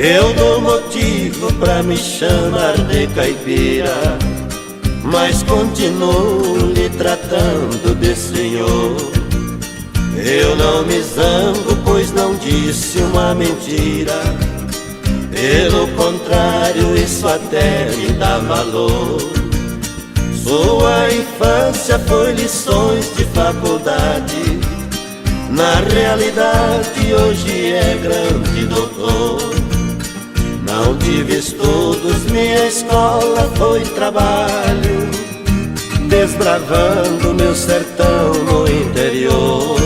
Eu dou motivo pra me chamar de caipira, mas continuo lhe tratando de senhor. Eu não me zango, pois não disse uma mentira. Pelo contrário, isso até me dá valor. Sua infância foi lições de faculdade, na realidade hoje é grande doutor. Não tive estudos, minha escola foi trabalho, desbravando meu sertão no interior.